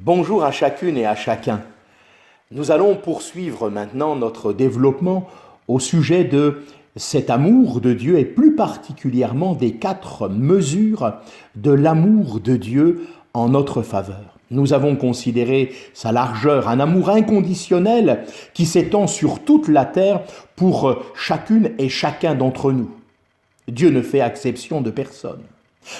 Bonjour à chacune et à chacun. Nous allons poursuivre maintenant notre développement au sujet de cet amour de Dieu et plus particulièrement des 4 mesures de l'amour de Dieu en notre faveur. Nous avons considéré sa largeur, un amour inconditionnel qui s'étend sur toute la terre pour chacune et chacun d'entre nous. Dieu ne fait exception de personne.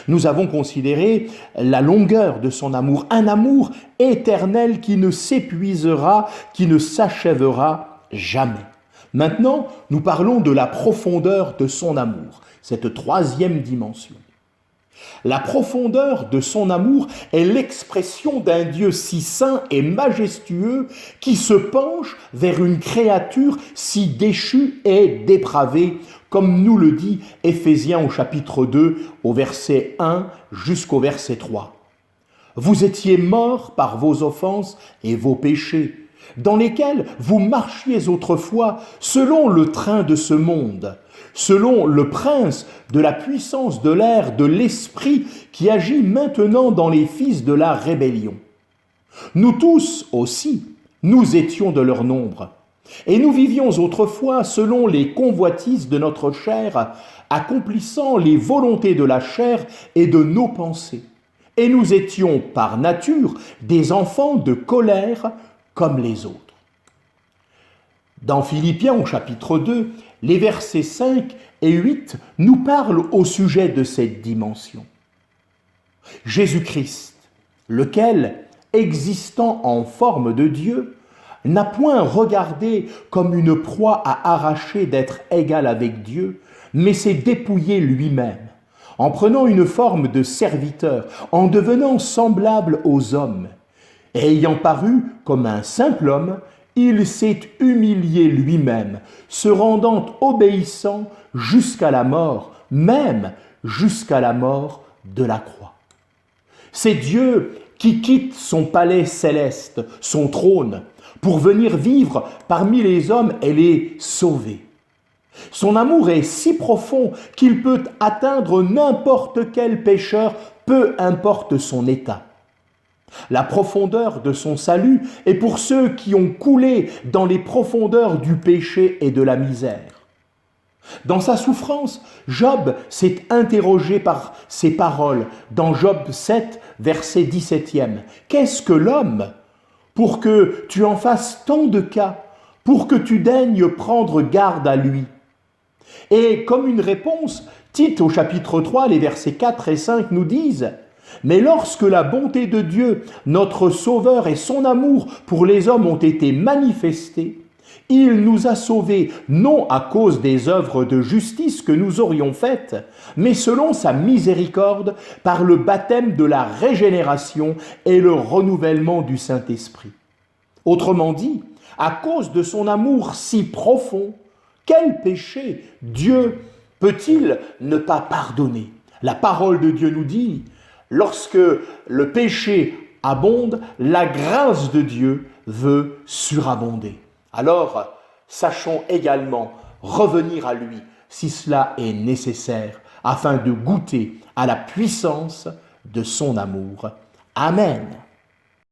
Nous avons considéré la longueur de son amour, un amour éternel qui ne s'épuisera, qui ne s'achèvera jamais. Maintenant, nous parlons de la profondeur de son amour, cette 3e dimension. La profondeur de son amour est l'expression d'un Dieu si saint et majestueux qui se penche vers une créature si déchue et dépravée, comme nous le dit Éphésiens au chapitre 2, au verset 1 jusqu'au verset 3. Vous étiez morts par vos offenses et vos péchés, dans lesquels vous marchiez autrefois selon le train de ce monde, selon le prince de la puissance de l'air, de l'esprit qui agit maintenant dans les fils de la rébellion. Nous tous aussi, nous étions de leur nombre, et nous vivions autrefois selon les convoitises de notre chair, accomplissant les volontés de la chair et de nos pensées. Et nous étions par nature des enfants de colère comme les autres. Dans Philippiens au chapitre 2, les versets 5 et 8 nous parlent au sujet de cette dimension. Jésus-Christ, lequel, existant en forme de Dieu, n'a point regardé comme une proie à arracher d'être égal avec Dieu, mais s'est dépouillé lui-même, en prenant une forme de serviteur, en devenant semblable aux hommes. Et ayant paru comme un simple homme, il s'est humilié lui-même, se rendant obéissant jusqu'à la mort, même jusqu'à la mort de la croix. C'est Dieu qui quitte son palais céleste, son trône, pour venir vivre parmi les hommes et les sauver. Son amour est si profond qu'il peut atteindre n'importe quel pécheur, peu importe son état. La profondeur de son salut est pour ceux qui ont coulé dans les profondeurs du péché et de la misère. Dans sa souffrance, Job s'est interrogé par ces paroles dans Job 7, verset 17e. Qu'est-ce que l'homme pour que tu en fasses tant de cas, pour que tu daignes prendre garde à lui? Et comme une réponse, Tite au chapitre 3, les versets 4 et 5 nous disent « Mais lorsque la bonté de Dieu, notre Sauveur et son amour pour les hommes ont été manifestés, il nous a sauvés non à cause des œuvres de justice que nous aurions faites, mais selon sa miséricorde par le baptême de la régénération et le renouvellement du Saint-Esprit. » Autrement dit, à cause de son amour si profond, quel péché Dieu peut-il ne pas pardonner? La parole de Dieu nous dit, lorsque le péché abonde, la grâce de Dieu veut surabonder. Alors, sachons également revenir à lui si cela est nécessaire, afin de goûter à la puissance de son amour. Amen.